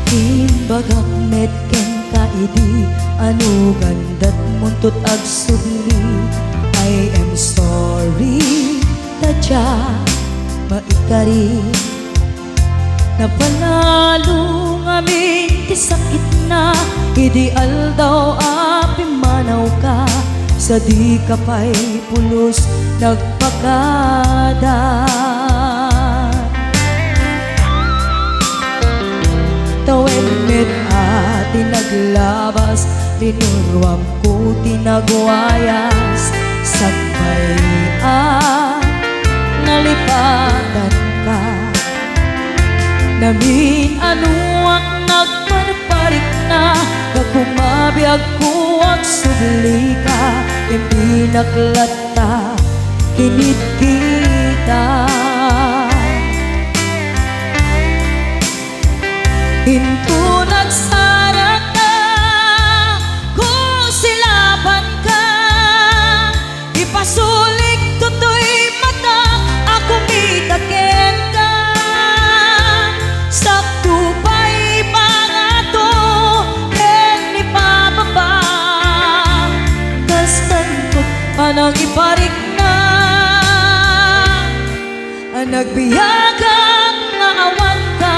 Timbagak met ken kaidi anu gandat muntut ag sugli. I am sorry tadya maikari napanalo ngamin ti sakit na ideal daw api manaw ka sa di kapay pulos nagpakada. Tawen met ati naglabas linurwam ko tinagwayas sakbay nalipatan ka namin anuak nagparparik na kagumabiyag ko at subli ka hindi naklata kinit kita. Hinto nagsarag ka kung silaban ka ipasulik tutoy mata ako mitaken ka sakto pa'y pangato ken ni pababa kastantot panang iparik na nagbiyagang nga awan ka.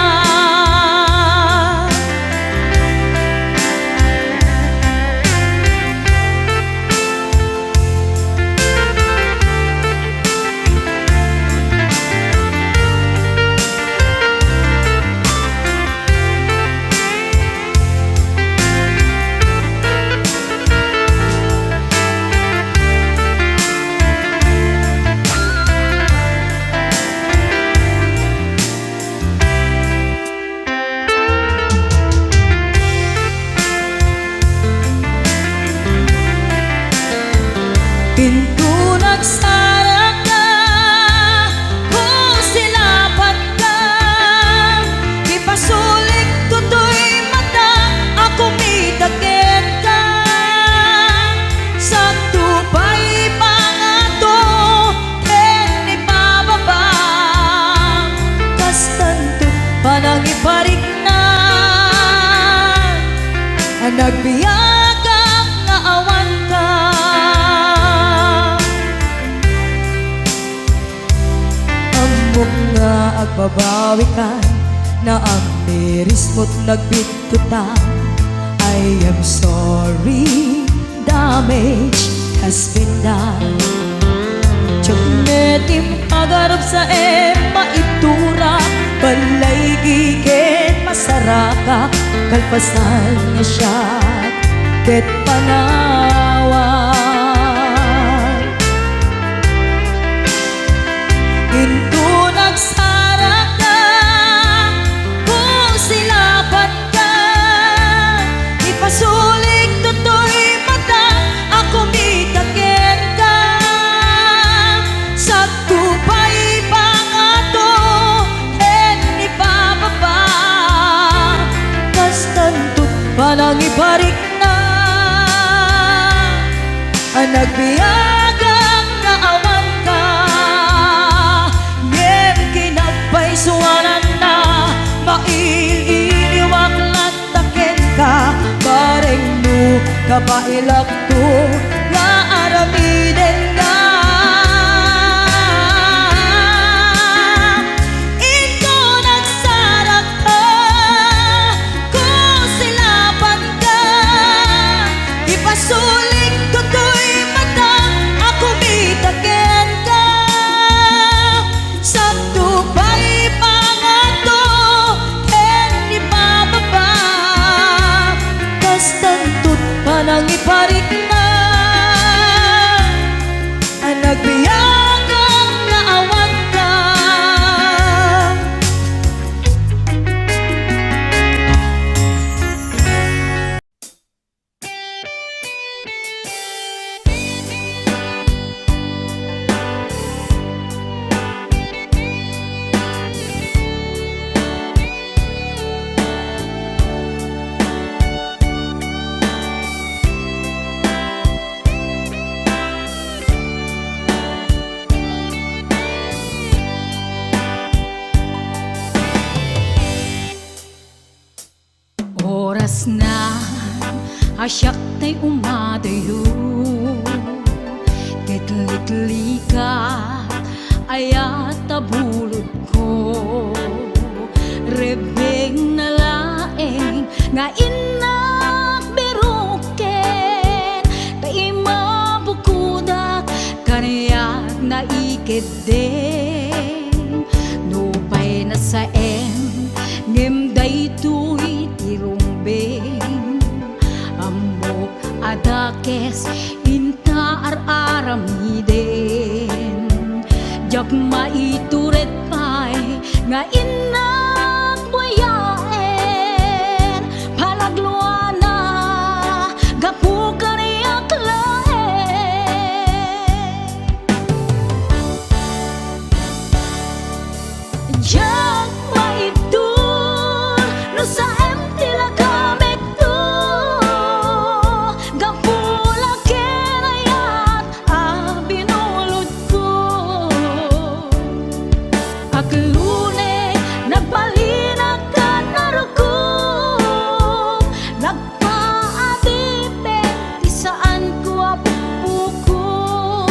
Pinto nagsarag ka kung silaban ka ipasulik tutoy mata ako mitaken ka sakto pa'y pangato ken ni pababa kastanto panang iparik na nagbiyagang nga awan ka. Nga agbabawi ka na ang miris mo't nagbitutan. I am sorry, damage has been done. Tiyagnetim agarap sa maitura balay gigen masaraka kalpasan nga siya ket panawan. Nagsarag ka kung silaban ka ipasulik tutoy mata ako mitaken ka sakto pa'y pangato ken ni pababa kastantot panang ibarik na nagbiyagang nga awan ka. Suwanan na maililiwag lantaken ka bareng no kapailak to nga aramiden ka. Ito nagsarag ka kung silaban ka ipasulik tutoy mata ako mitaken ka sakto pa'y panang iparik na oras na asyak tay umadayo, kitlikli ka ayat tabulod ko, rebeng na laeng nga inak biruken, kay mabukudak kaniyak na ikideng, nupay na sa ngem daytoy tirumbeng, amok adakes inta aramiden, jak maituret pay nga inak buyaen, palagluana gapu kaniyak laeng, jak maitur no sa tila kamek to, gapula kenayat binulod ko, aglune nagbalinag ka narukom, nagpaadipe ti saan ko apuko,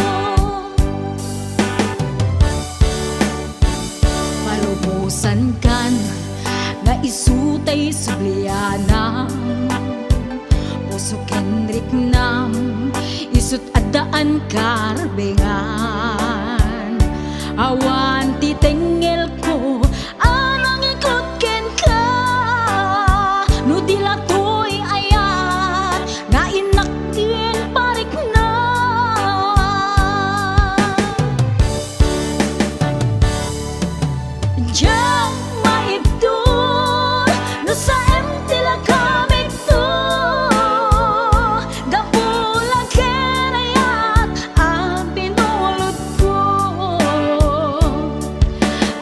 palubusan kan nga isutay sublianam, puso kenrik nam isut adaan karbengan, awan titengel ko anang ikot ken ka, no dilatoy ayat nga inaktin parik na, jak maibdur no sa tila kamek to, gapula kenayat binulod ko,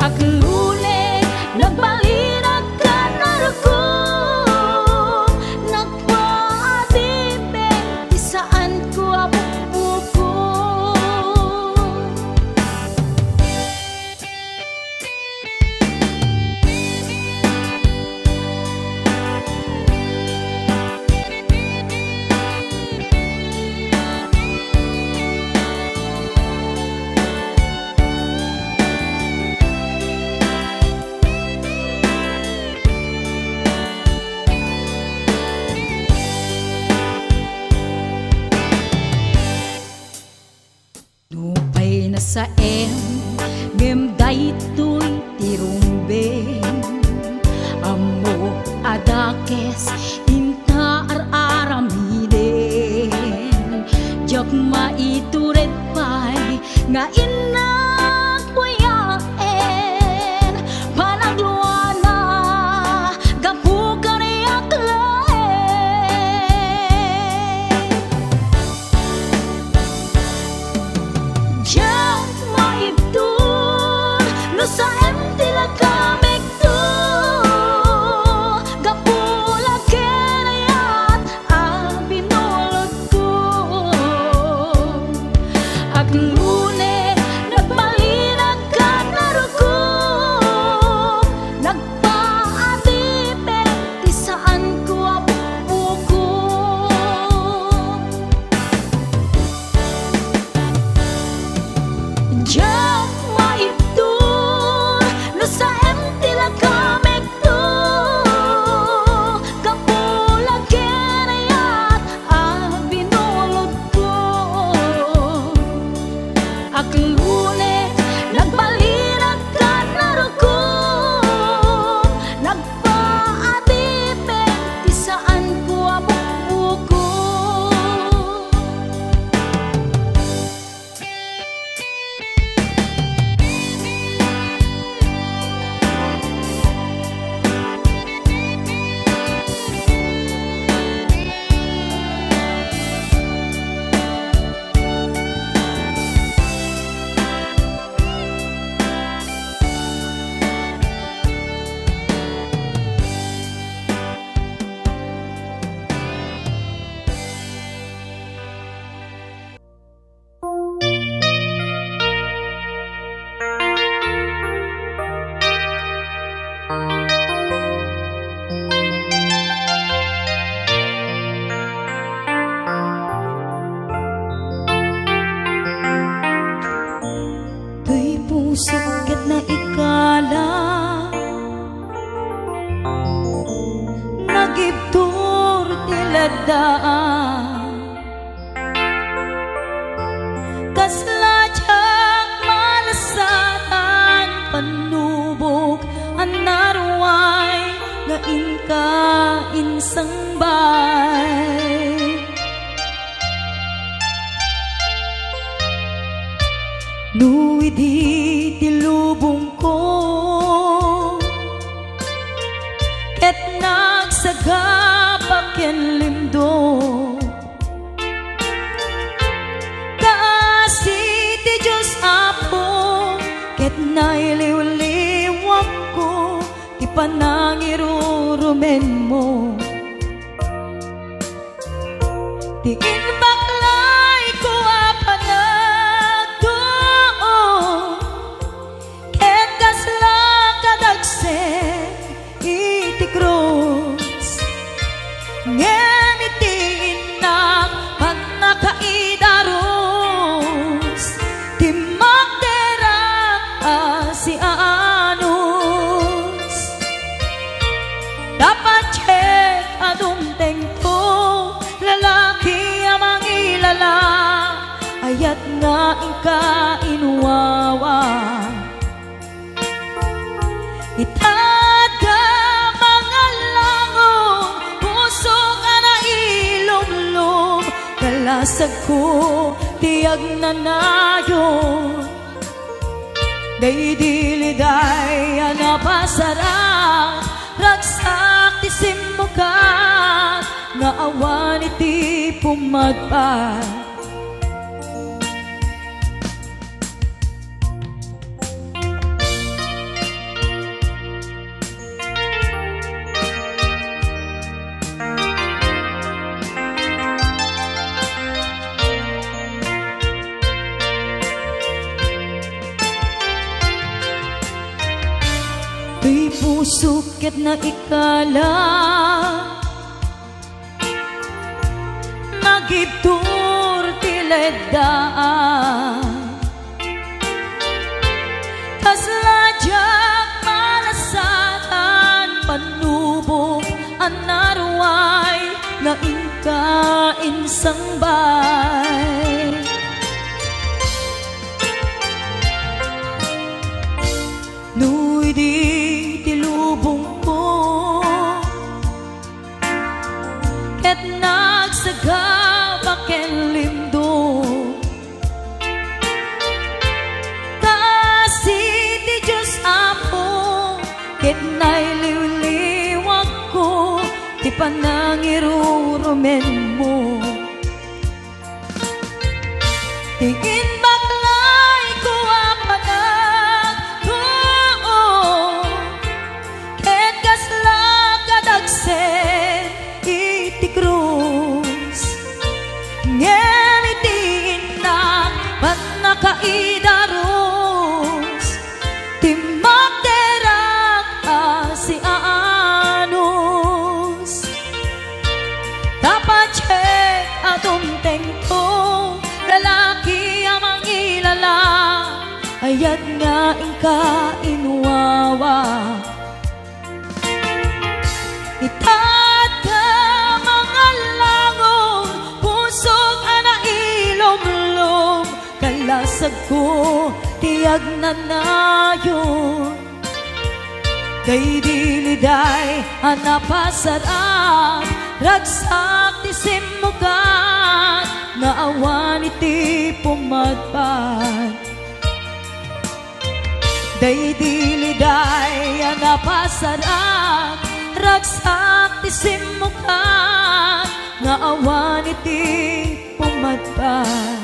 aglune nagbalinag ka narukom, nagpaadipe ti saan ko apuko. Nupay na sa ngem daytoy tirumbeng, amo adakes inta aramiden, jak maituret pay nga inak buyaen, panagluana gapu kaniyak laeng, jak maibdur no sa tila kamek to, gapula nagibtur tiladaan kasladyak malasatan panubog anaruay nga inka insang bay nuidi tilubong ko ket nagsagabak ken limdo kaasi ti Diyos Apo ket nailiw-liwak ko ti panangirurumen mo ti inbaklay ko apanagdo ket kasla kadagsen iti krus ngem iti inak pag nakaidarus ti magderak si anus dapat check adung tengko lalaki amang ilala ayat nga ingka inuwawa itada mga langong puso nga nailumlum kalasag ko tiyag na nayon daydiliday anapasarang ragsak ti simukat nga awan iti pumadpat Di puso ket na ikala nagibtur tiledaan kasladyak malasatan panubog anaruay nga inka insang bay nuidi tilubong ko ket nagsagabak ken limdo kaasi ti Diyos Apo ket nailiw-liwag ko ti panangirurumen mo ti inbaklay ko apanagdo ket kasla kadagsen iti krus ngem iti inak pag nakaidarus ti magderak si anus dapat check adum tengko lalaki amang ilala ayat nga ingka inuwawa itada mga langong pusok ana ilumlum kalasag ko tiyag na nayon daydiliday anapasarang ragsak ti simukat nga awan iti pumadpat daydiliday anapasarang ragsak ti simukat nga awan iti pumadpat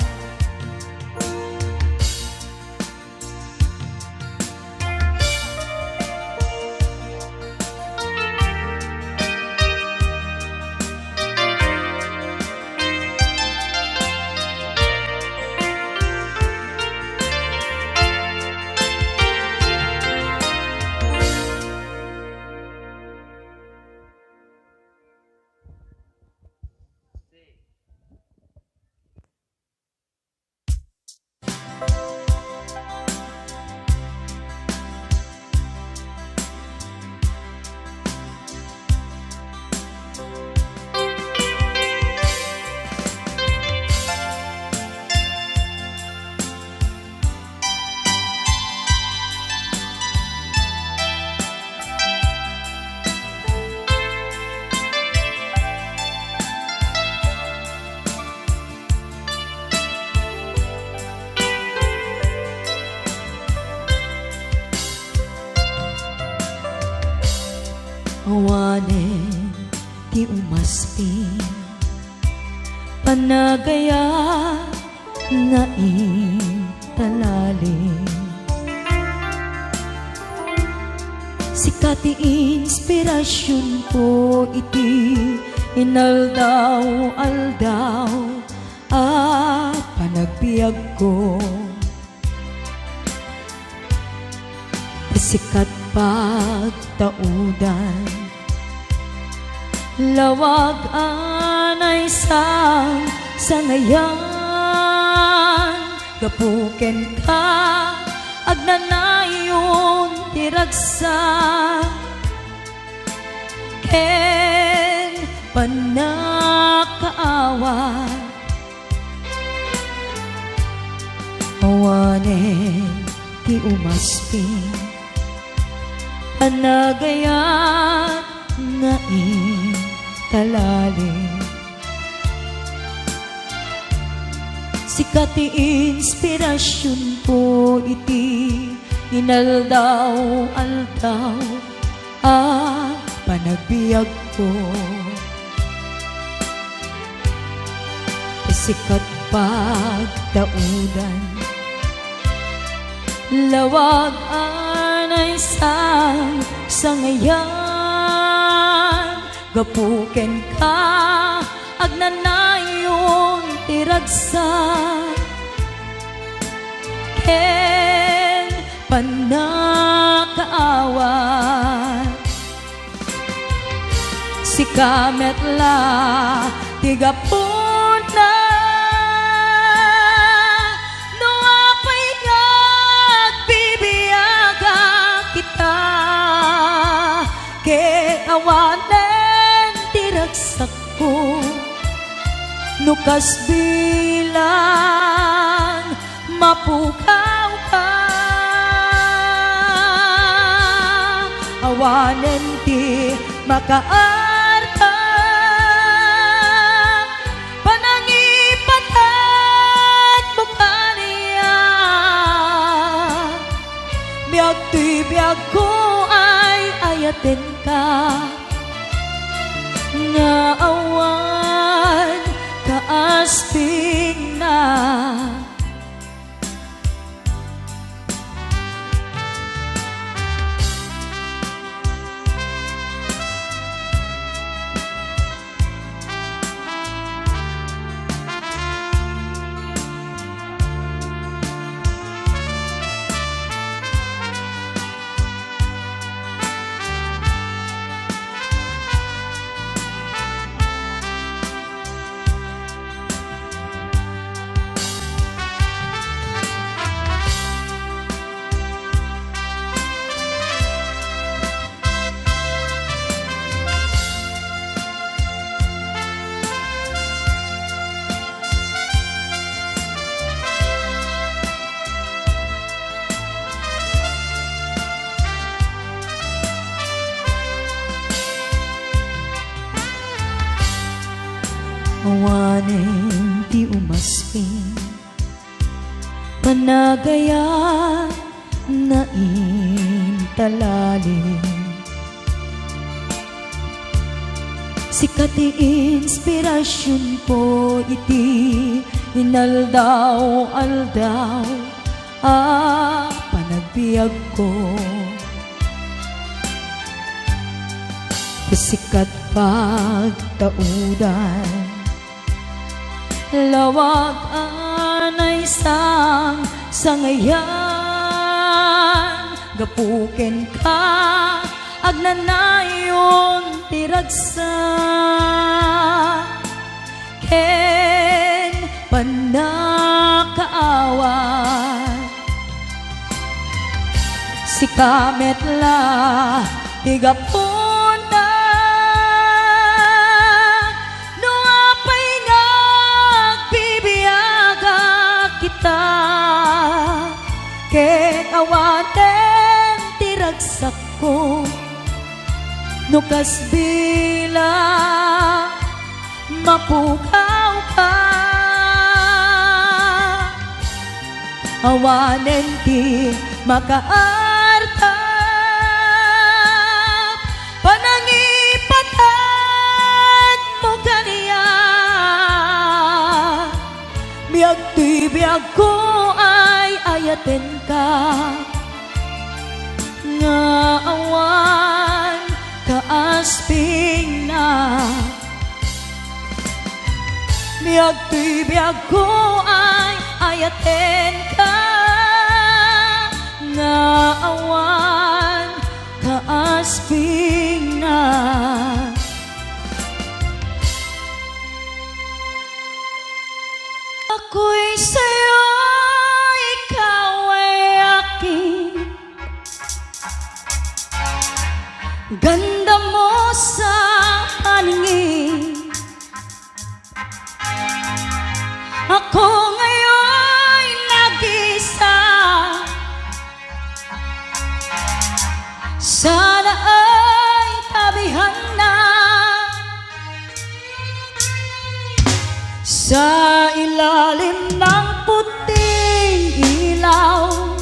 Awanen ti umaspin panagaya nga intalalim. Sikat ti inspirasyon ko iti inaldaw-aldaw panagbiag ko. Sikat pagtaudan lawag anay sa ngayan gapuken ka agnanayon tiragsa ken panakaawa awanen ti umaspin panagayat nga intalalim. Sikat ti inspirasyon ko iti inaldaw-aldaw panagbiag ko. Sikat pagtaudan lawag anay sa ngayan gapuken ka agnanayon tiragsa ken panakaawa si kametla tigapuna no apay nagbibiyaga kita ken awanen tiragsak ko nukas bilang mapukaw ka awanen ti makaarta panangipatan mo kaniya biag ti biag ko ay ayaten ka nga awan kaasping na awanen ti umaspin panagaya na intalalim. Sikat ti inspirasyon ko iti inaldaw-aldaw panagbiag ko. Sikat pagtaudan lawag anay sa ngayan gapuken ka agnanayon tiragsa ken panakaawa si kametla tigapuna no apay nagbibiyaga kita ken awaten tiragsak ko nukas bila mapukaw ka awanen ti makaarta panangipat ko ay ayaten ka, nga awan kaasping na. Biyag ko ay ayaten ka, nga awan kaasping na. Ako'y sa'yo, ikaw ay akin. Ganda mo sa paningin. Ako ngayon nag-isa. Sana ay tabihan na sa ilalim ng puting ilaw,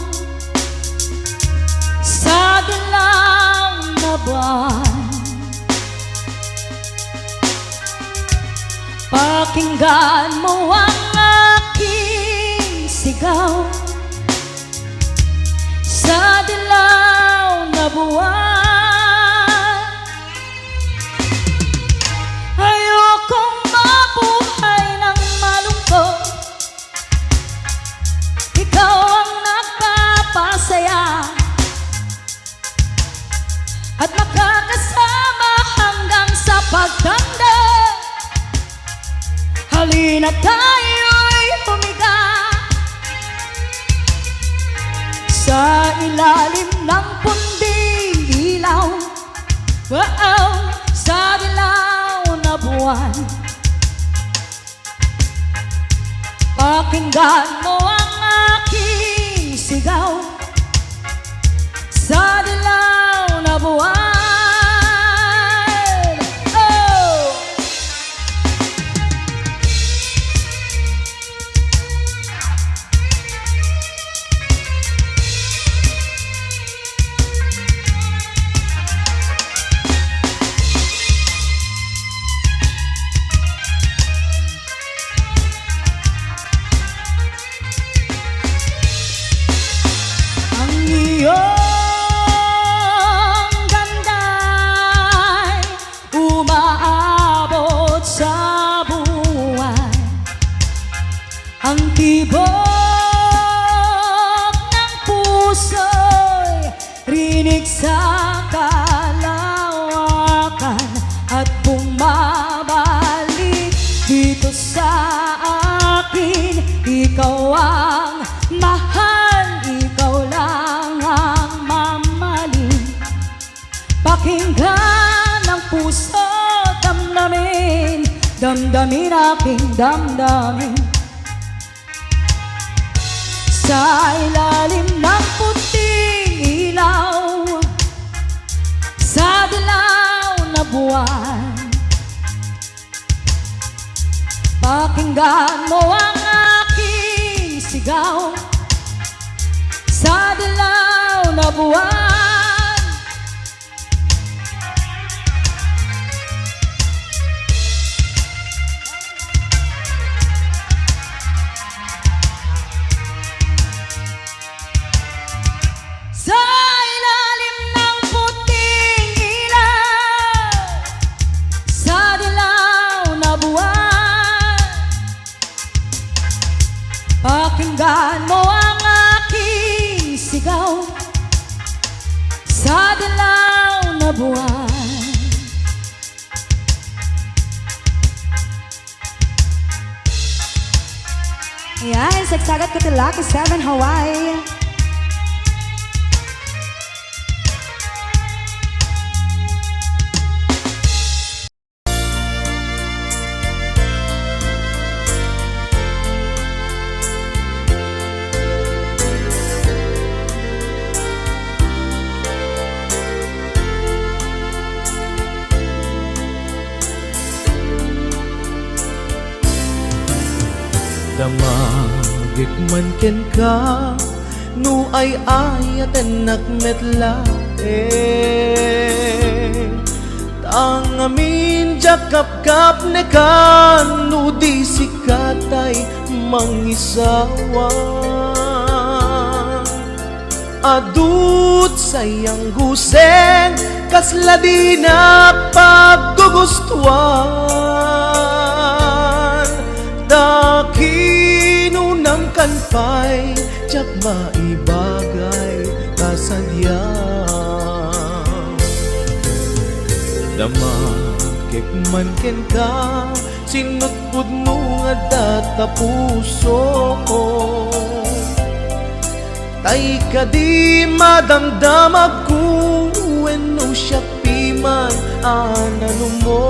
sa dilaw na buwan. Pakinggan mo ang aking sigaw, sa dilaw na buwan. Ayokong mabuhay ng malungkot, ikaw ang nagpapasaya at makakasama hanggang sa pagtanda. Halina tayo'y humiga sa ilalim ng punding ilaw, wow, sa dilaw na buwan. Pakinggan mo ang aking sigaw, sa dilaw na buwan. Iyong ganda'y umaabot sa buwan. Ang tibok ng puso'y rinig sa kalawakan at bumabalik dito sa akin. Ikaw ang mahal, ikaw lang ang mamaling. Pakinggan ang puso, damdamin, damdamin aking damdamin. Sa ilalim ng puting ilaw, sa dilaw na buwan. Pakinggan mo ang aking sigaw, sa dilaw na buwan. Sa ilalim ng puting ilaw, sa dilaw na buwan. Pakinggan mo ang aking sigaw, sa dilaw na buwan. Ayan, Sagsagat Katilaki 7 Hawaii. Damagit man ken ka, no ay ayaten nakmetla Ang amin jakap-kap ne kan Nudi sikatay mangisawan Adut sayang guseng Kasla di na paggugustuhan Dakinunam kanpay Jak maibagay kasadyang Damakik man ken ka Sinutpud mo nga data puso ko Tay ka di madamdamag ko Wenno siya piman anano mo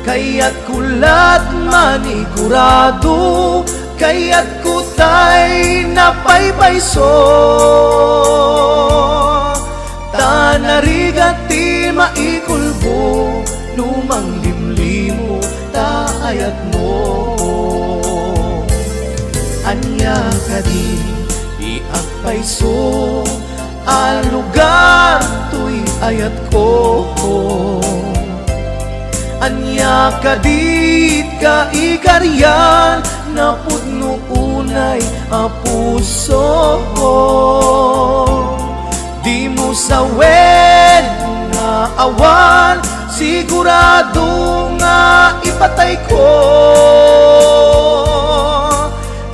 Kaya't kulat manigurado Kaya't kutay napaypayso Tanarigati maikulbo Lumang limlimo taayat mo Anya ka di iagpayso Ang lugar to'y ayat ko Anya ka dit ka ikaryan Na pudno unay a puso Di mo sawed nga awan Sigurado nga ipatay ko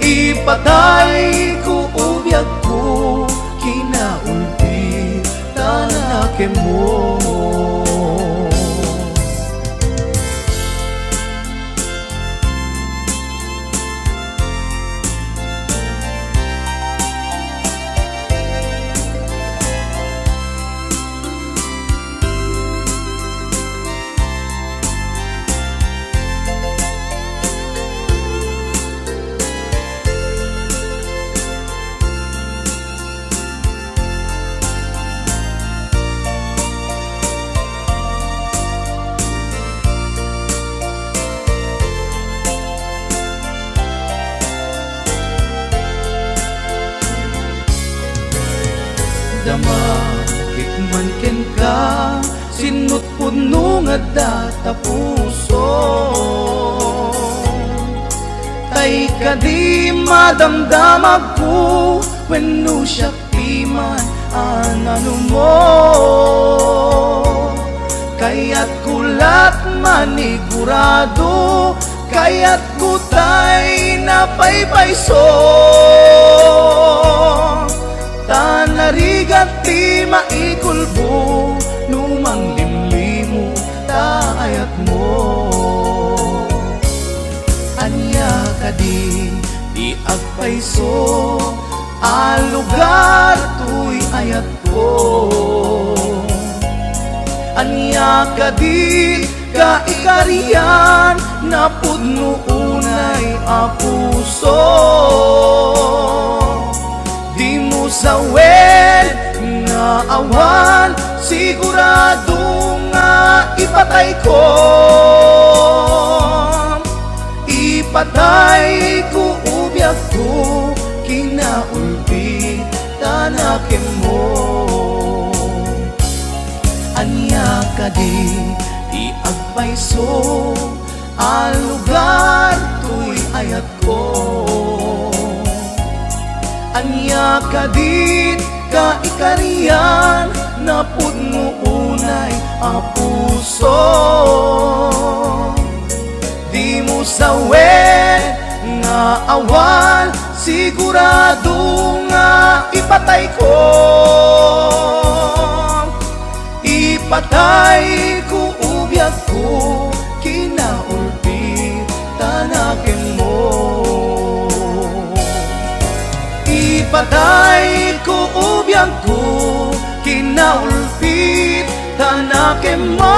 Ipatay ko ubiyag ko Kinaulti tanake mo Damakik man ken ka Sinut puno nga data puso Tay ka di madamdamag ko Wenno siya piman anano mo Kaya't kulat manigurado Kaya't kutay napaypayso Tanarigati maikulbo Lumang limlimo taayat mo Anya ka di agpayso Ang lugar to'y ayat ko Anya ka di ka ikariyan Na pudno unay a puso Di mo sawed nga awan Sigurado nga ipatay ko Ipatay ko ubiyag ko Kinaulpi tanake mo Anya ka di iagpayso Ang lugar to'y ayat ko Anya ka dit ka ikariyan Na pudno unay a puso Di mo sawed nga awan Sigurado nga ipatay ko Ipatay ko ubiyag ko Kinaulpi tanake mo Ipatay ko ubiyag ko Kinaulpit tanake mo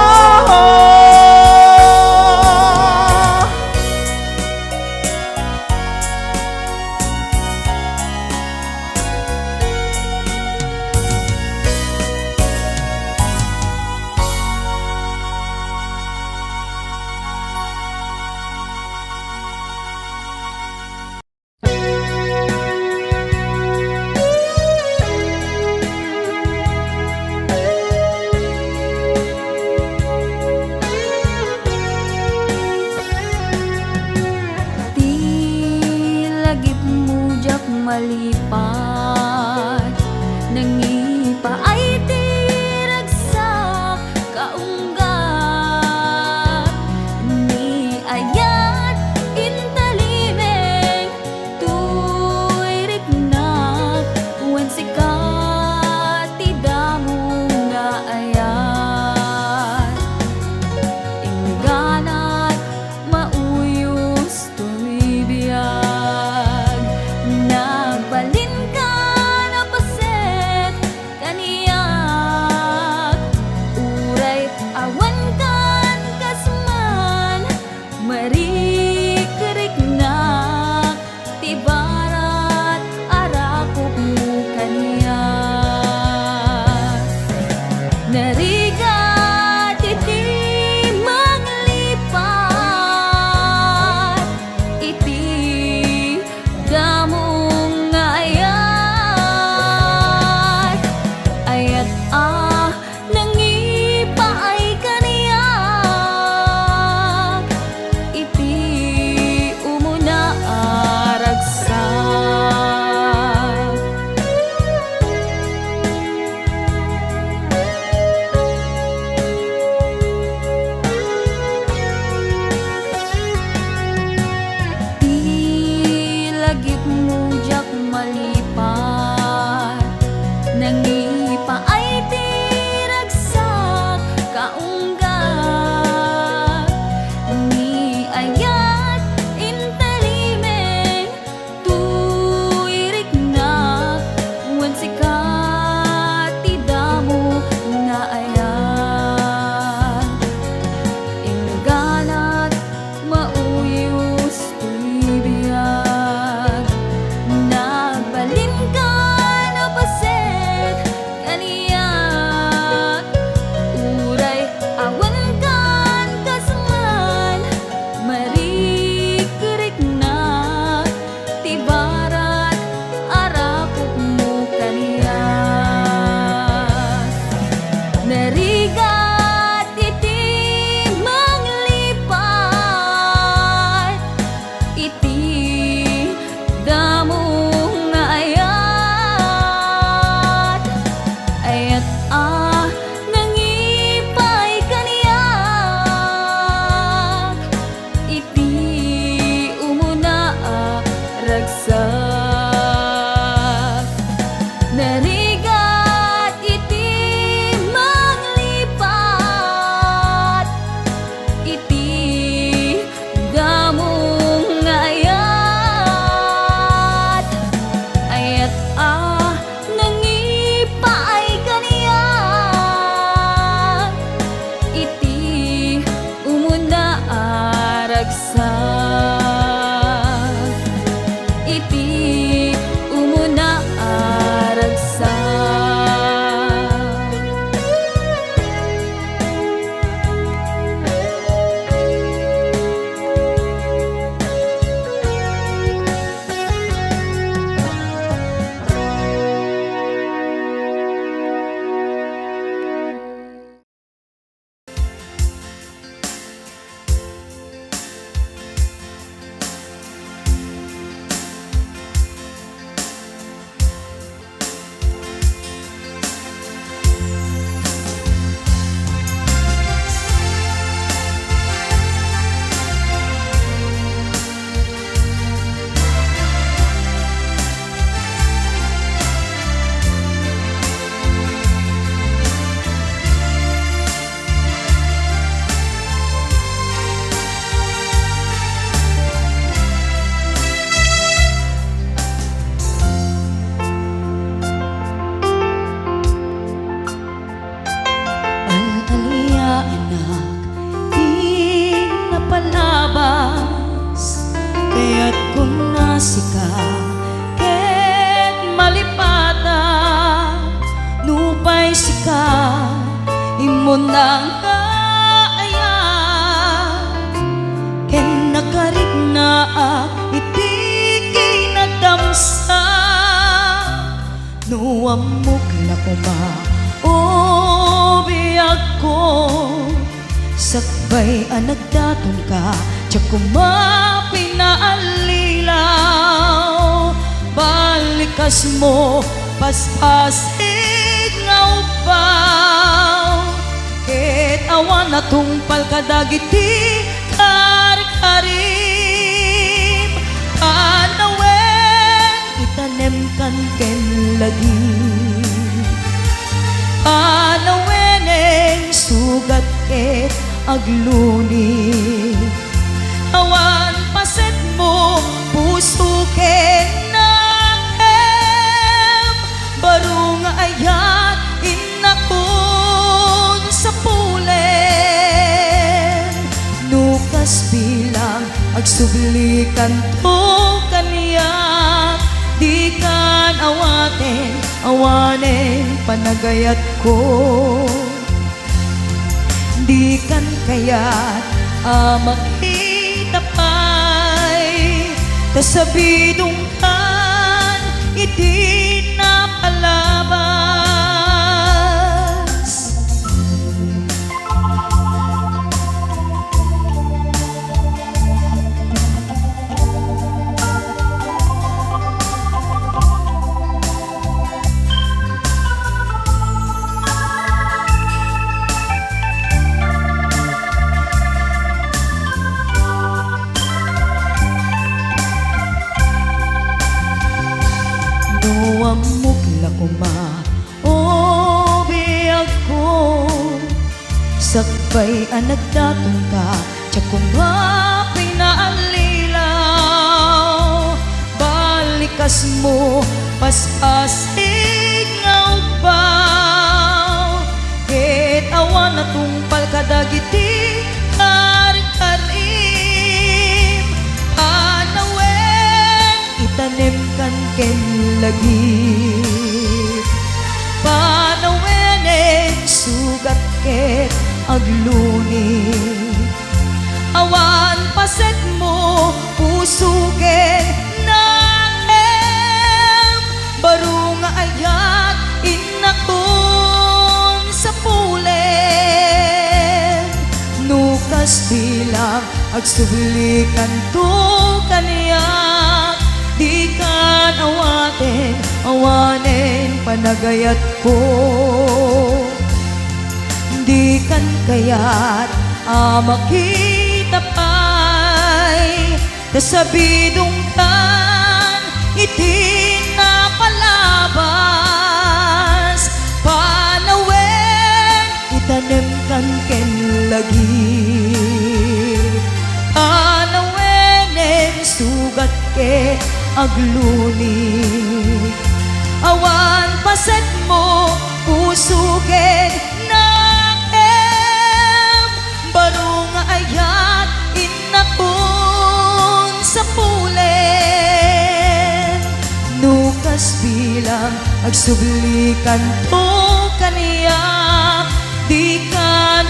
masika ket malipata nupay sika imo nang kaaya ken nakarig na iti kinadamsa nuamok na kuma o biyag ko sakbay anagdaton ka tiyak kuma pinaalilaw balikas mo paspasig nga upaw ket awan na tungpal kadagiti karikarim panawen itanem kan ken lagi panaweneng sugat ket agluni awan paset mo puso ken nakem baro nga ayat inakon sa pulen nukas bilang agsublikan to kaniya di kan awanen panagayat ko di kan kayat makita pa'y tasabidong kan iti napalabas nuamok la kuma o biyag ko sakbay anagdaton ka tiyak kuma pinaalilaw balikas mo paspasig nga upaw ket awan na tungpal kadagiti karikarim panawen itanem kan ken lagi panaweneng sugat ket agluni awan paset mo puso ken nakem baro nga ayat inakon sa pulen nukas bilang agsublikan to kaniya di kan awanen panagayat ko di kan kayat makita pa'y tasabidong kan iti napalabas panawen itanem kan ken lagi panaweneng sugat ket agluni awan paset mo puso ken nakem baro nga ayat inakon sa pulen nukas bilang agsublikan to kaniya di kan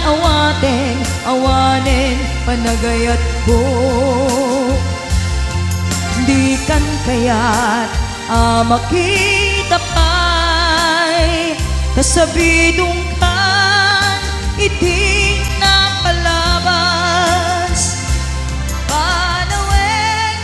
awanen panagayat ko di kan kayat makita pa'y kasabidong kan iti napalabas panawen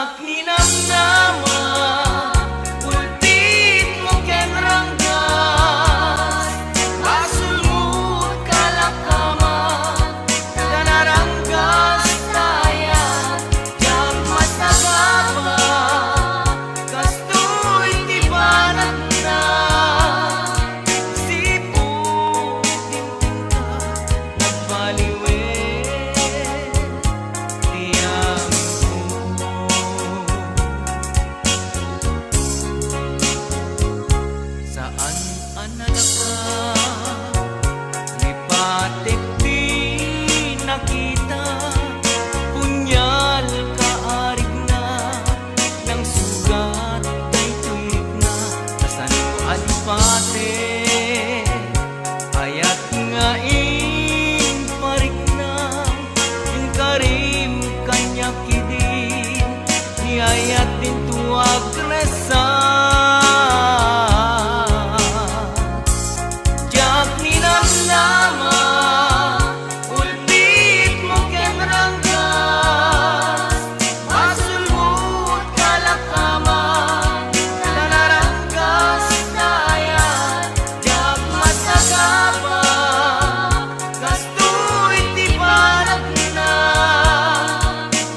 Diyak ninamnama, ultit mo ken ranggas, asulmut kalakama, kanaranggas tayat, diyak masagaba, kastoy di banat na, sipot tinting ka, nagbaliwin, tiyang saan analaka, lipatit di nakita, punyal kaarig na, ng sugat ay tuig na, tasan mo alipate, ayat nga parik na, yung karim kanya kidi, niayat din tuwag resa. Diyak ninamnama, ultit mo ken ranggas, asulmut kalakama, kanaranggas tayat, diyak masagaba, kastoy ti banat na,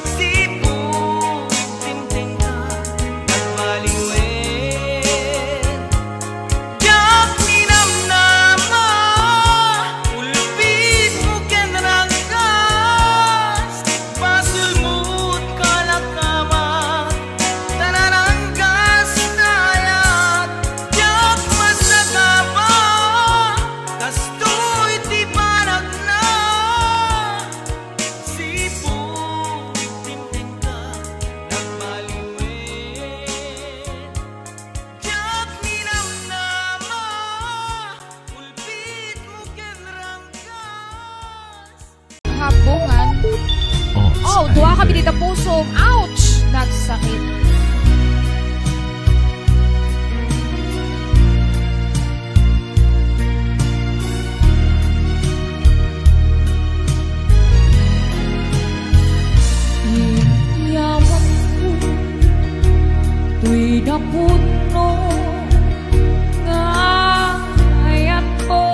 sipot timting ka, nagbaliwin. Diyak ninamnama, ulpit mo ken ranggas, pasulmut kalakamat, tanaranggas tayat, diyak masagaba, kastoy ti banat na, sipot timting ka, nagbaliwin. Diyak ninamnama, ulpit mo ken ranggas. Habungan. Oh, duha kami dito puso. Ouch! Nagsakit. Iyawan ko tuw'y napuno nga ayat mo.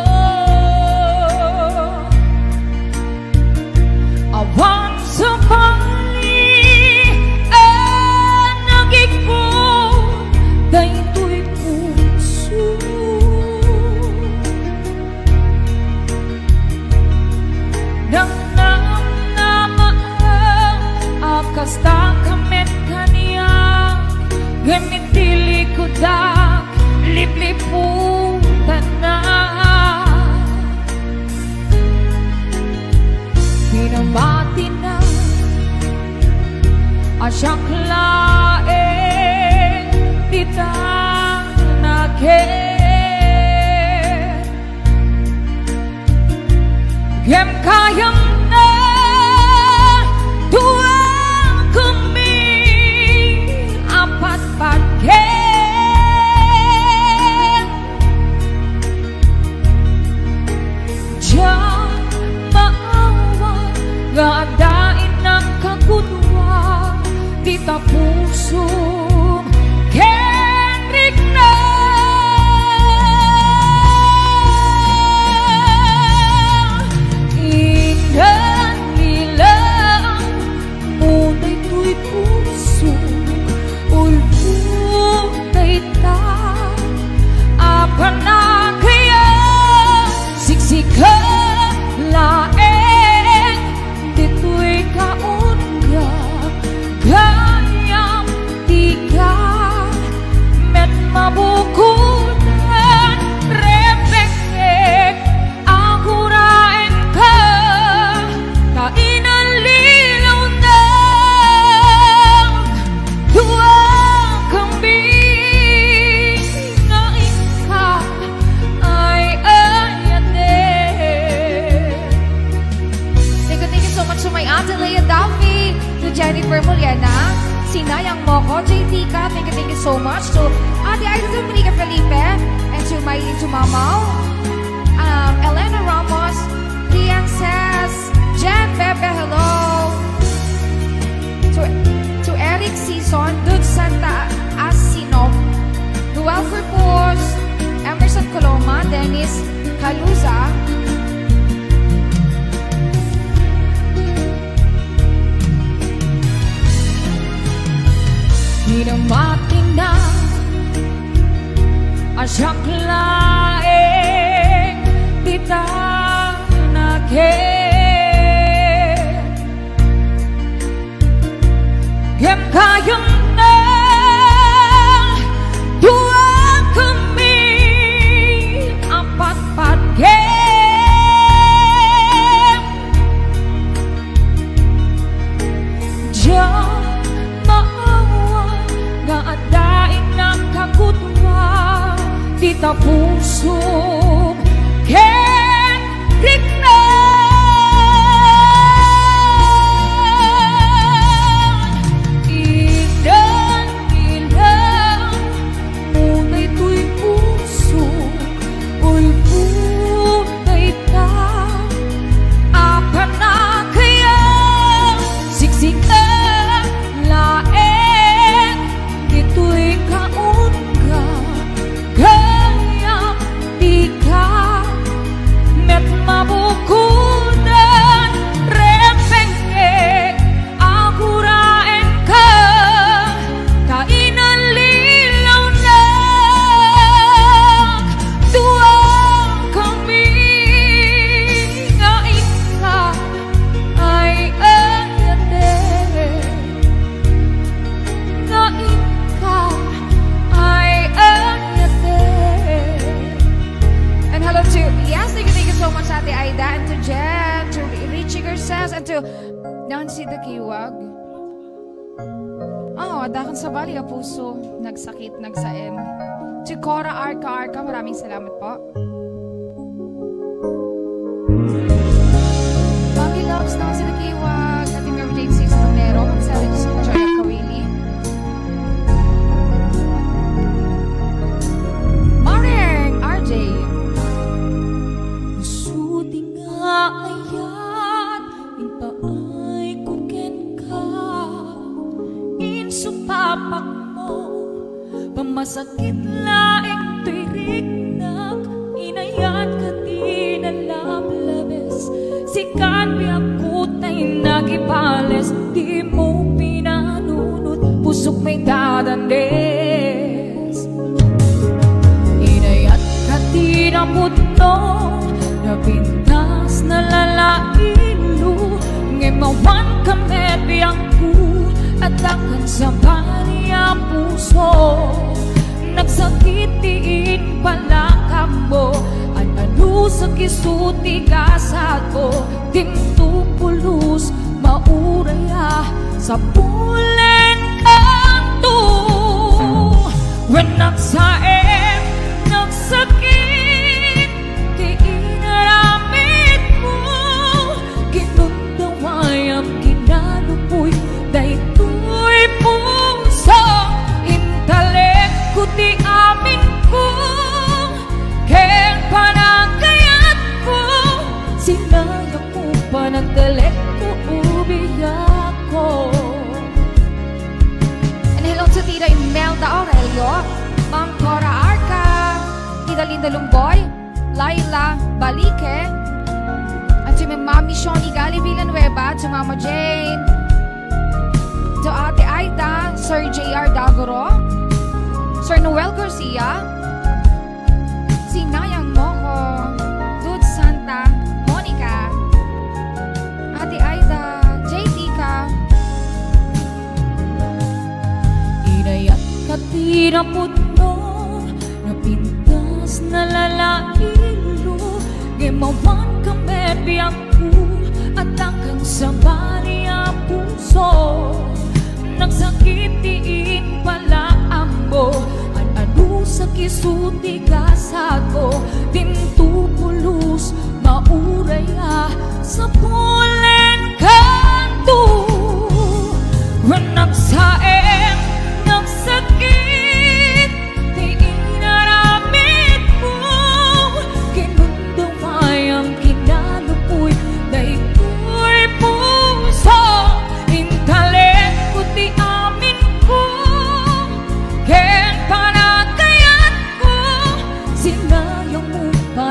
Awan sa pali nagikot daytoy puso. Nang namnamaan akasta kamet kaniya, gamitili ko dak lipliputan na. Pinamati na asyang laeng titanakin. Gem kayang na dua kami apat pagken. Diyan maawa nga adain ng kagudwa di tapuso Kendrick na. Indan nila unay tuy puso ulpunay ta apa na kaya siksika laeng dito'y kaunga gayang tiga met mabukunan repekek akurain ka kainan lilaw ng dua kambing nga ika ay ayanin. Thank you so much to my Aunt Leia Duffy, to Jennifer Muliana, Sinayang Moko, JT Ka, thank you so much. To Ate Aida Dominica Felipe, and to Mamaw, Elena Ramos, Liang Sass, Jen Pepe, hello. To Eric C. Janice Caluza. Hinamati na asyang laeng titanagin. Gem kayang na dua kami apat-pat gem Diyan maawa nga adaing ng kakutwa di ta pusong ken rikna and to Nancy the Kiwag. Adakan sa bali ang puso, nagsakit, nagsaem. To Cora Arca, maraming salamat po. Mommy loves Nancy the Kiwag, Ate Mary Jane Sis Romero, Magsala Diyos ng Joy at Kawili. Morning, RJ. Suti nga ayan, ipaay kuken ka. Insupapak mo, pamasakit laing tuirignak. Inayat ka di nalablabes, sikan biyakut na inagipales. Di mo pinanunod, pusok may dadandes. Inayat ka di namuto, napintas na lalailo. Ngemawan kami biyangku, at akan sa baliya puso. Nagsakit diin pala kamo, ano sa kisuti kasat ko. Tintupulos mauraya sa pulen kanto. When nagsaem, nagsakit, di inaramit mo. Kinundawayam, kinalupoy, daytoy puso. Intalek ko di amin ko, ken panagayat ko. Sinayang mo pa nagtalek ko, ubiyak ko. And hello to Tita Imelda Aurelio, Ma'am Cora Arca, Tita Linda Lumboy, Laila Balique, at si Mami Shoni Gali Villanueva, to Mama Jane, to Ate Aida, Sir J.R. Dagoro, Sir Noel Garcia, si Nayang Moco, Dude Santa, Monica, Ate Aida, JT ka, Inayat ka tinapot mo, napintas na lalailo. Gemawan kami biyangku, at akan sa baliya puso. Nagsakit diin pala ambo, ano sa kisuti kasat ko. Tintupulos mauraya sa pulen kanto. When nagsaem, nagsakit, di inaramit mo. Kinundawayang kinalupoy, daytoy puso. Intalek ko di amin ko, ken panagayat ko. Sinayang mo pa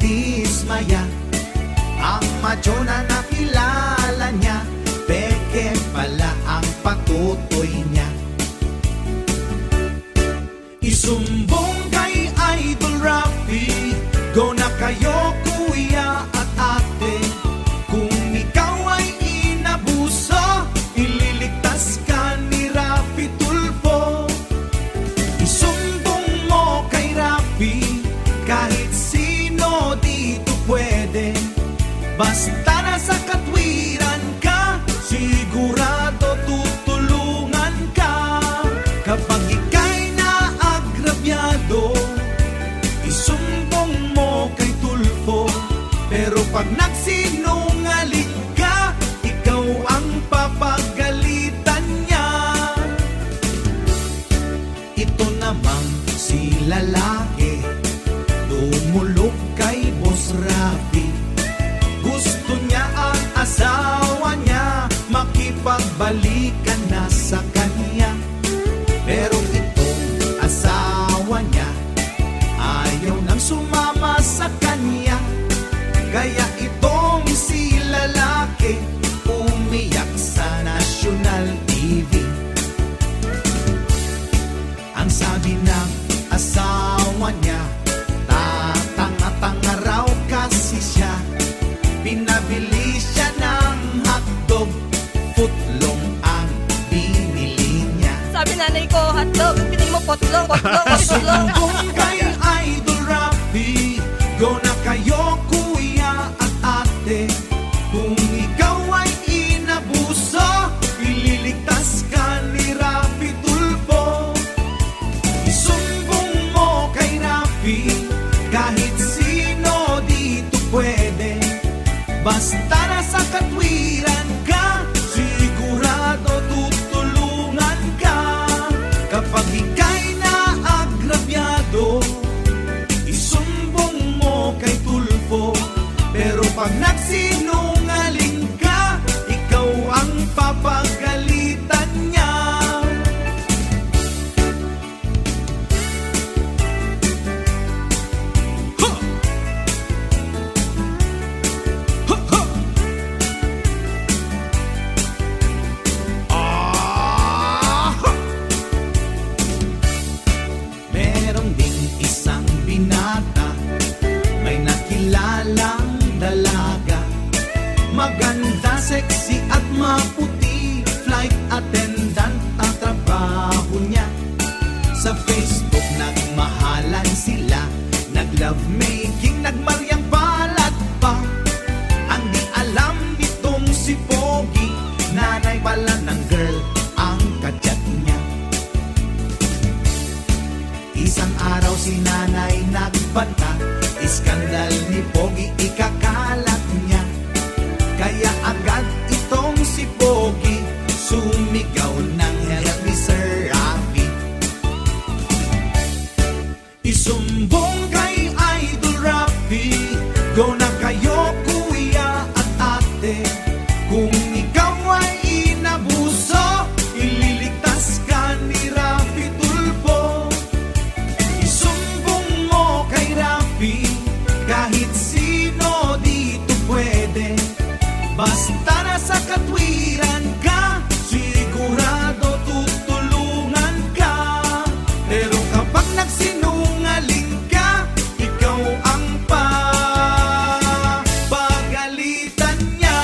dismaya. Ang madyo na nakilala niya, peke pala ang patutoy niya. Isumbong kay Idol Rafi, go na kayo kuya at ate. Kung ikaw ay inabuso, ililigtas ka ni Rafi Tulfo. Isumbong mo kay Rafi, kahit sino dito pwede. Basta nasa katwiran ka, sigurado tutulungan ka. Kapag ika'y naagrabyado, isumbong mo kay Tulfo. Pero pag nagsinungaling ka, ikaw ang papagalitan niya. Ito namang si lalaki, dumulog kay Boss Rafi. Gusto niya ang asawa niya, makipagbalikan na sa kanya. Pero itong asawa niya, ayaw nang sumama sa kanya. Kaya itong si lalaki, umiyak sa National TV. Ang sabi ng asawa niya, tatanga-tanga raw kasi siya. Pinabili siya ng hotdog, footlong ang binili niya. Sabi nanay ko, hotdog, pinili mo potlong, potlong, potlong. Sumbong kay Idol Rafi, go na kayo kuya at ate. Kung ikaw ay inabuso, ililigtas ka ni Rafi Tulfo. Isumbong mo kay Rafi, kahit sino dito pwede. Basta nasa katwiran ka, sigurado tutulungan ka. Kapag ika'y naagrabyado, isumbong mo kay Tulfo. Pero pag nagsinungaling ka, ikaw ang papagalitan niya. Meron ding isang binata, may nakilalang dalaga. Maganda, sexy at maputi, flight attendant ang trabaho niya. Sa Facebook nagmahalan sila, nag-love making, nagmaryang balat pa. Ang di alam nitong si Pogi, nanay pala ng girl ang kachat niya. Isang araw si nanay nagbanta, iskandal ni Pogi ikakalat niya. Kaya agad itong si Pogi, sumigaw ng help ni Sir Rafi. Isumbong kay Idol Rafi, go na kayo kuya at ate. Kung ikaw ay inabuso, ililigtas ka ni Rafi Tulfo. Isumbong mo kay Rafi, kahit sino dito pwede. Basta nasa katwiran ka, sigurado tutulungan ka. Pero kapag nagsinungaling ka, ikaw ang papagalitan niya.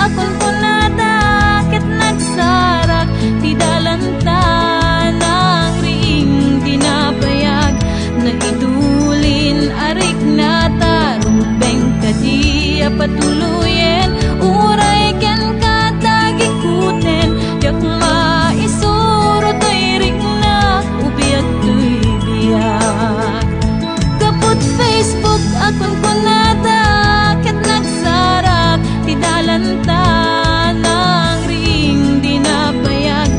akon punada ket nagsarak ti dalanta nang ring dinabayag na idulin arik na tarubeng kadi patuluyen uray ken katagikuten yak maisuro to'y ring na ubiyag to'y biyak kaput Facebook akon punada ket nagsarak ti dalanta nang ring dinabayag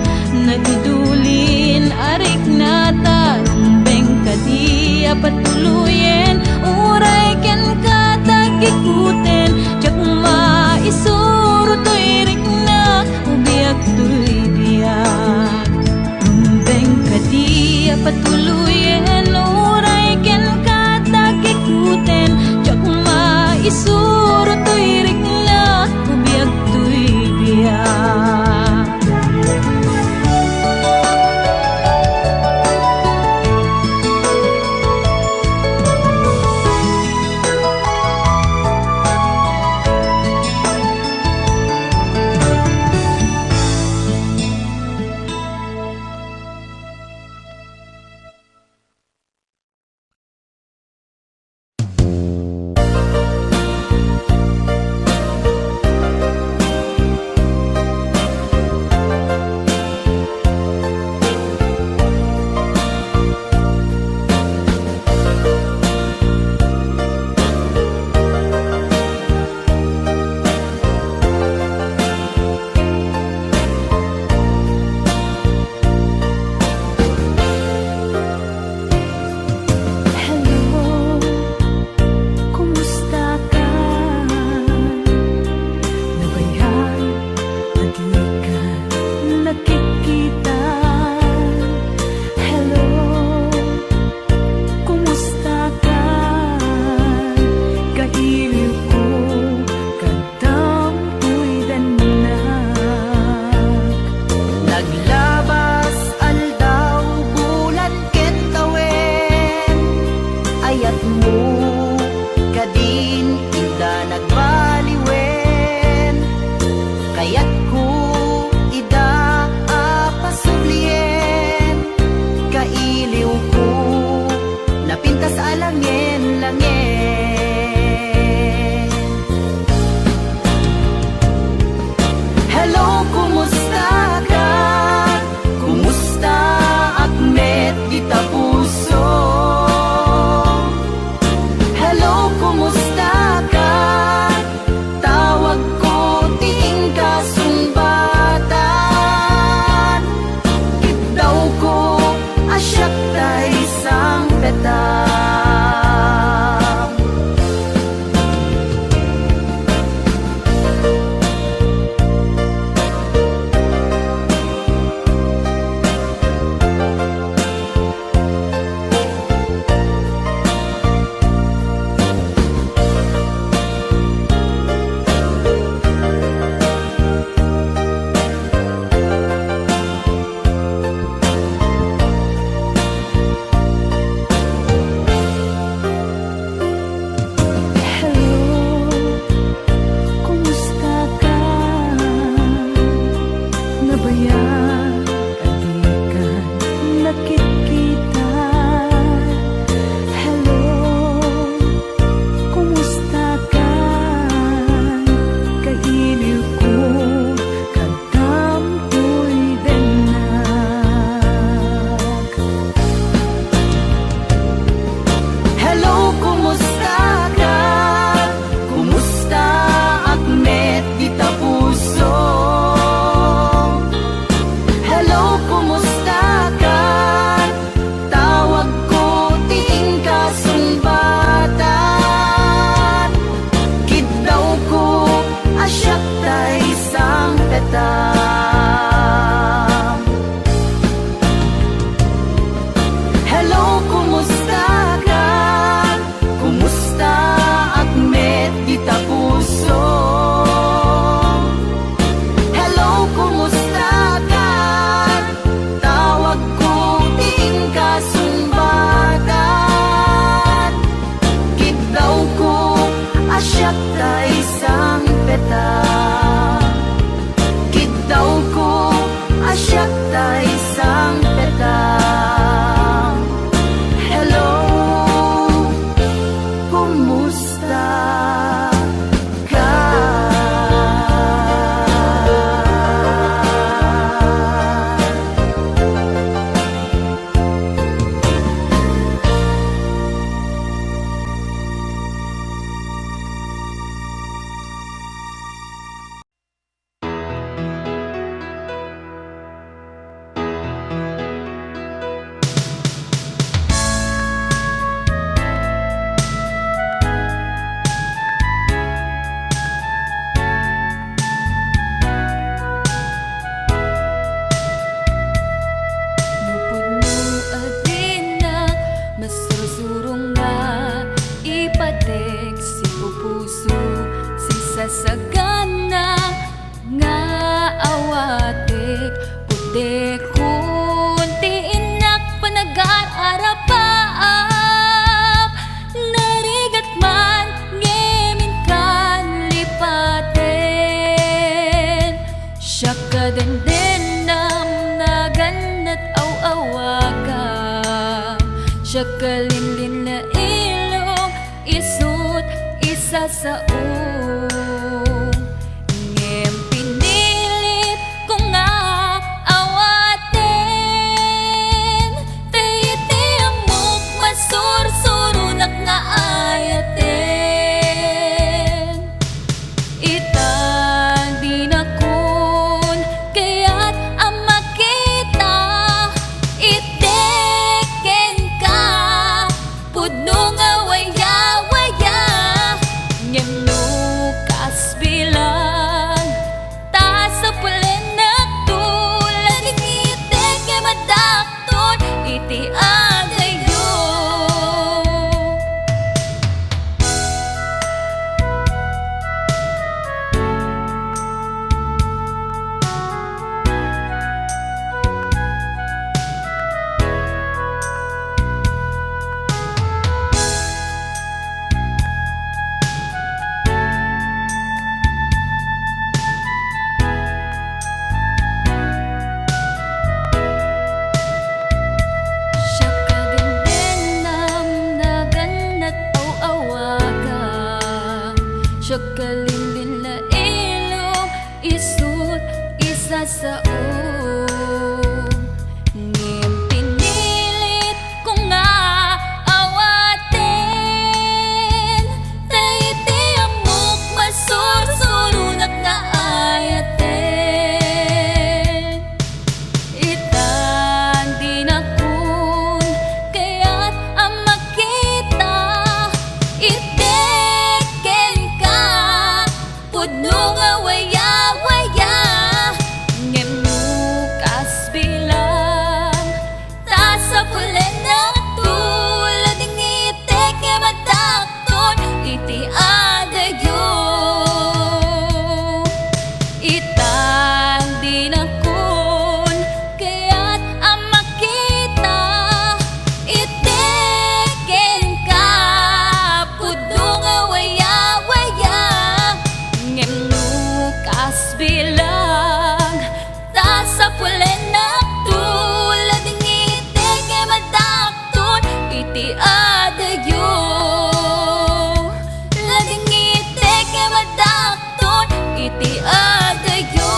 na idulin arik na tarumbeng kadi patuluyen uray ken katagikuten jak maisuro to'y ring na ubiyag to'y biyak rumbeng kadi patuluyen uray ken katagikuten jak maisuro to'y ring na ubiyag to'y biyak. Hello, kumusta ka? Nabayan at di ka nakikita. Hello, kumusta ka? Kailiw ko kadampuy danak. Naglabas aldaw bulan ken tawen ayat mo kadin ida nagbaliwen kayat ko ida apasublien kailiw ko napintas alangen langen. Hello, kumusta ka? Kumusta akmet kita puso? Hello, kumusta ka? Tawag ko ting kasumbatan. Kitaw ko asyak tay sang petam. Hello, kumusta ka? Nabayan at di ka nakikita. Hello, kumusta ka? Kailiw ko kadampuy danak. Hello, kumusta ka? Kumusta akmet kita puso? Hello, kumusta ka? Tawag ko ting kasumbatan. Kitaw ko asyak tay sang petam. Hello, kumusta ka? Kumusta akmet kita puso? Hello, kumusta ka? Tawag ko ting kasumbatan. Kitaw ko asyak tay sang petam. sagana nga awatik puti kunti inak panagar-arapaap narigat man ngemin kan lipaten siya kadendendam naganat aw-awaga siya kalinlin na ilong isut isa sa ngem pinilit ko nga awaten tayiti amok masursurunak nga ayaten itang di na kun kaya't ang makita iteken ka pudno nga waya-waya ngem nukas bilang ta sa pulen na tulad itek nga madakton iti agayo. Siya kadendendam naganat aw-awaga siya kalinlin na ilong isut isa sa ngem pinilit ko nga awaten tayiti amok masursurunak nga ayaten itang di na kun kaya't ang makita iteken ka pudno nga waya-waya ngem nukas bilang ta sa pulen na tulad ng itek nga madakton iti adayo itang di na kun kaya't ang makita iteken ka pudno nga waya-waya ngem nukas bilang ta sa pulen na tulad ng itek nga madakton iti adayo lading itek nga madakton iti adayo.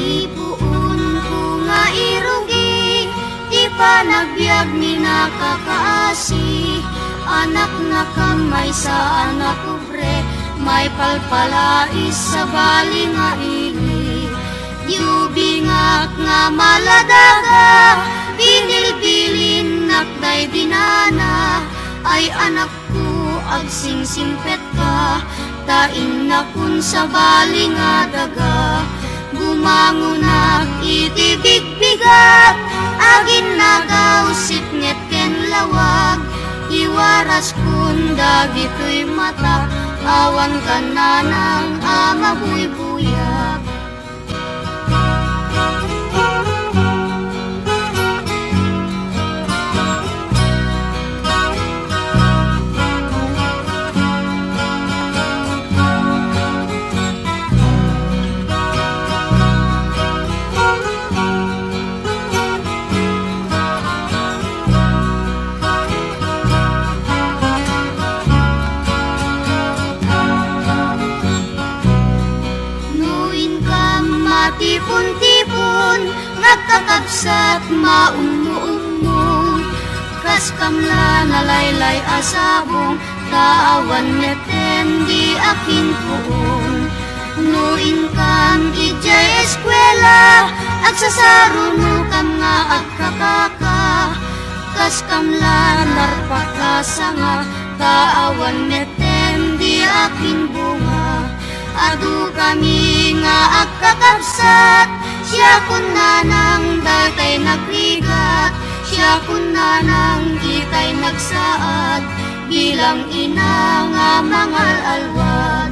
Ipuun ko nga irugi, di pa nagbiag ni nakakaasi. Anak na kamay sa anak ubre, may palpalais sa bali nga ili. Yubingak nga maladaga, binilbilin nakday dinana. Ay anak ko, agsingsingpet ka, tain na kun sa bali nga daga. Bumangunak iti bigbigat, agin nagausip nget ken lawag. Iwaras kun dagito'y mata, awan ka na ng ama buy-buyak. Tipon-tipon, nagkakabsat maungo-ungo. Kas kamla nalaylay asabong, taawan neten poon. Nuin kam ijay eskwela, agsasarunong kam nga agkakaka. Kas kamlan narpakasanga, kaawan metem di aking bunga. Adu kami nga agkakabsat, siya kun nanang datay nagrigat, siya kun nanang ditay nagsaad, bilang ina nga mangal alwad.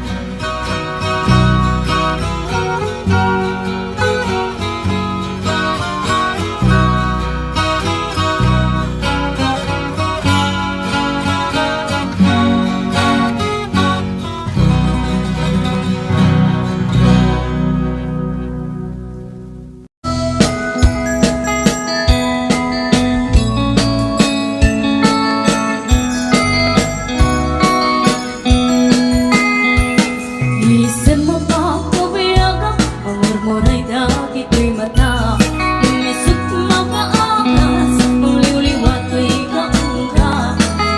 Isip mo ba kabayaga, ang hormonay dati ko'y mata. Inisip makaagas, ang liwliwat ko'y kaungka.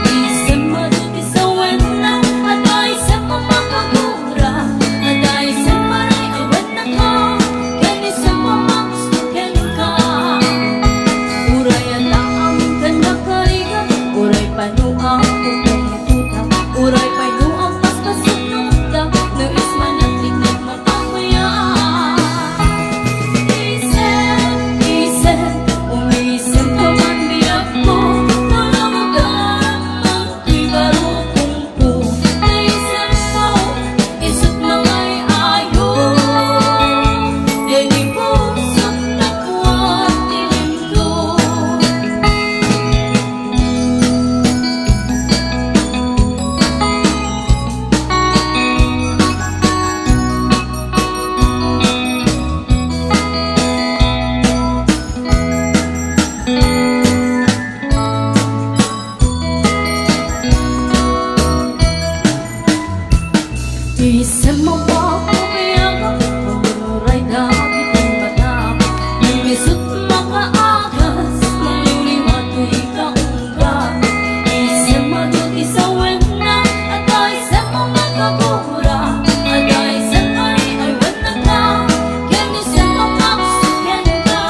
Isip mo dati sa wena, at isip mo makagura. At isip maray awet na ka, ken isip mo magustuhin ka. Uray ala ang kanakariga, uray panuang utang-uta, uray panuang paspasok ng uta. Nais man ang tignan mapamaya. Isip, umisip ka man biyak ko. Nalamagan ang ibarukong ko. Naisip mo, isip nangay ayo. Deni pusok na kuwat tinindo. Isip mo ba kabayaga, ang uray dati ko'y mata. Inisip makaagas, ang liwliwat ko'y kaungka. Isip mo dati sa wena, at isip mo makagura. At isip maray awet na ka, ken isip mo magustuhin ka.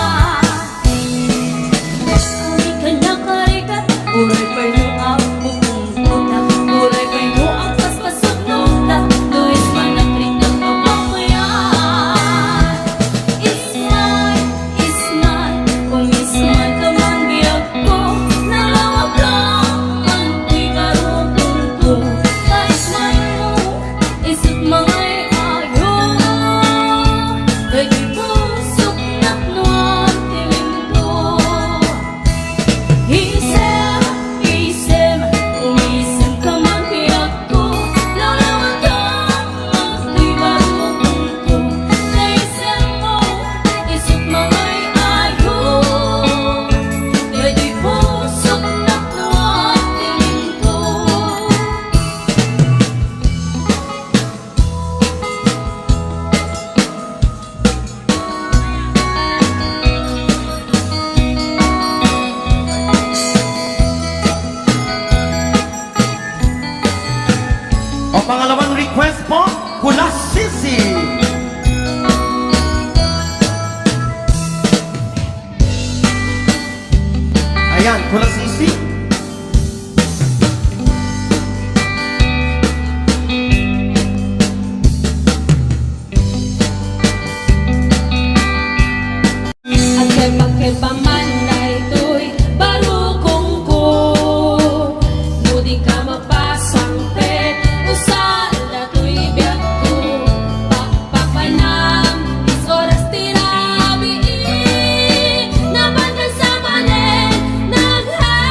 Ay kanya-karikat, uray payo ang pupungkuta, uray payo ang paspasok ng uta. Luis man ang rinang mapamayan. Ismay, kung ismay ka man biyak ko. Nalawag lang ang ikarupong ko. Kaismay mo, isip mangay ayo. Kay di pusok naknuan tilindo. Isip, umisip ka man biyak ko. Lalawagan ang ibarukong ko. Naisip mo, isip mangay ayo. Kay di pusok naknuan tilindo. O pangalawang request po, Hula Sisi. Ayan, Hula Sisi. At kay pakipaman na ito'y barukong ko. Ngunit ka mapasang pet, usal na to'y biyak ko. Pakpapanam, is oras tirabi. Nabandan sa mali, naghahanap.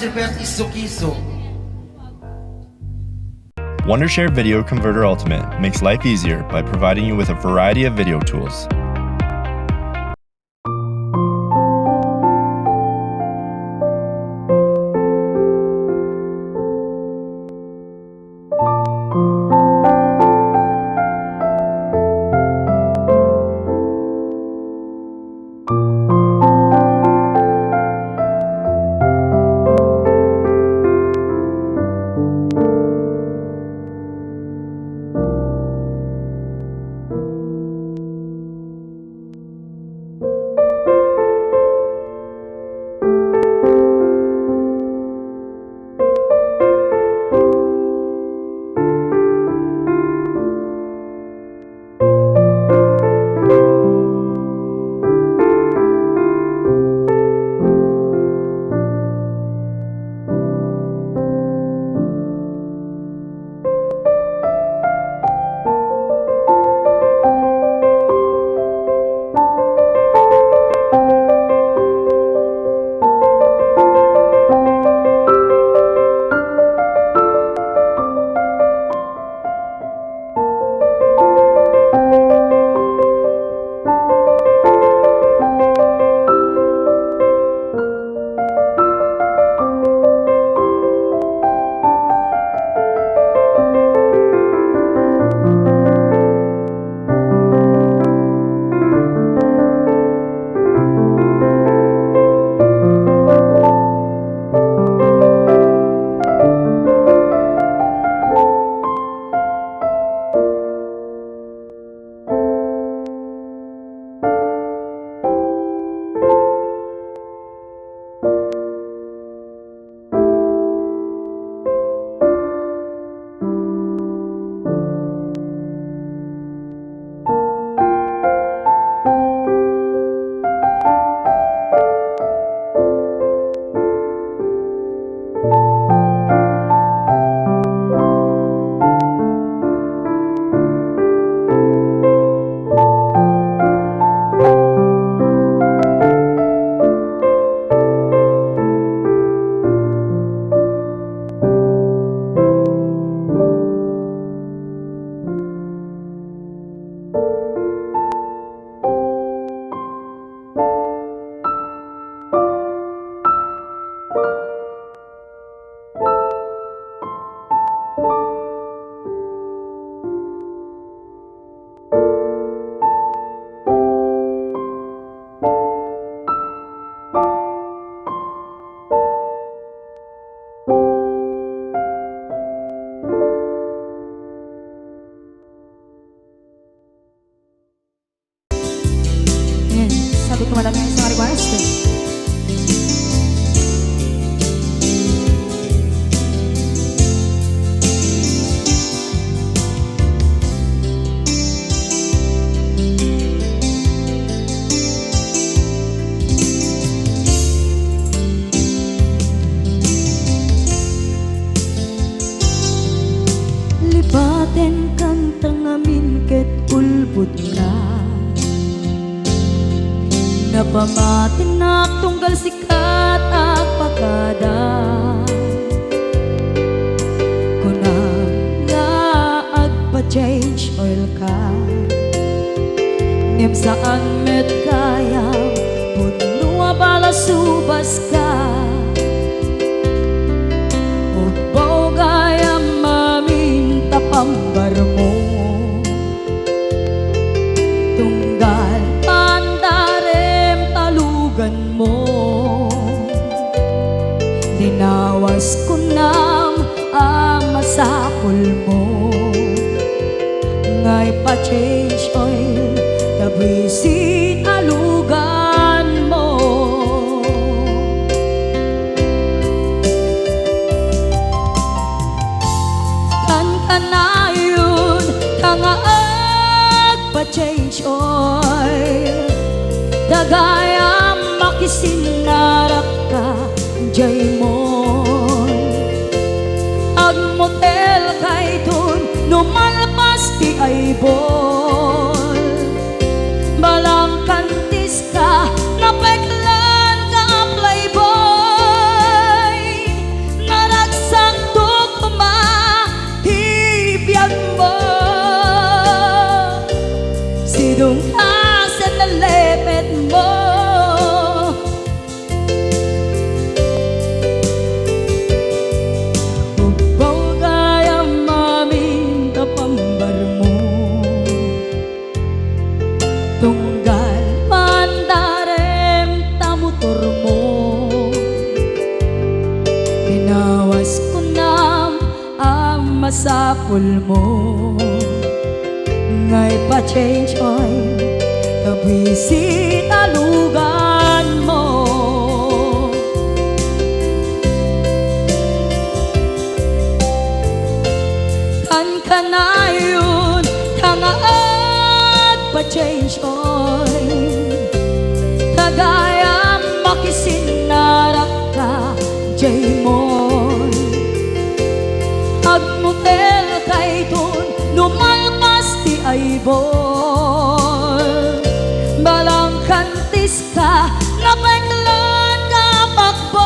Jebet Isukiso. Wondershare Video Converter Ultimate makes life easier by providing you with a variety of video tools. Yan, sabi ko malaki ang isang request. Lipaten kang tangamin ket ulbut ka, napamatin na tunggal sikat at pagkada. Kunang nga agpa-change oil ka, ngem saan met kayang punua bala subas ka. Ubaw gayam maminta pambar mo, tunggal pandarem talugan mo. Dinawas ko nam ang masakol mo, ngay pa-change oil tabisin alugan mo. Kan kanayon kanga agpa-change oil, dagayam makisinarak ka jay mo. Ag motel kay dun numalpas ti ay bol, balang kantis ka napeklan ka playboy. pulmo ngay pa-change oil kabisita lugan mo kan kanayon tangaat pa-change oil kagaya makisinarak ka Jaymon agmutel kay dun numalpas ti aybon balang kantis ka napaglan ka pakboy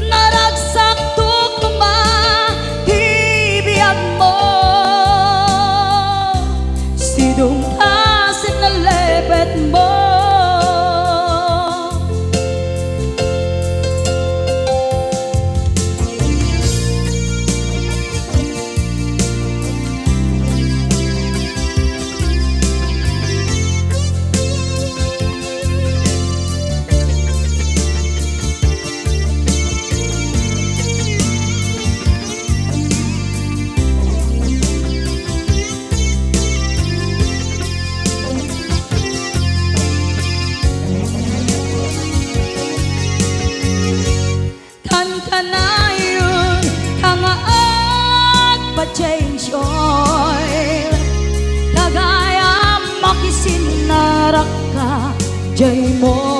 naragsak tukma hibiyag mo sidong tasin na lepet mo kanayon kangaat pa-change oil kagaya makisinarak ka Jaymon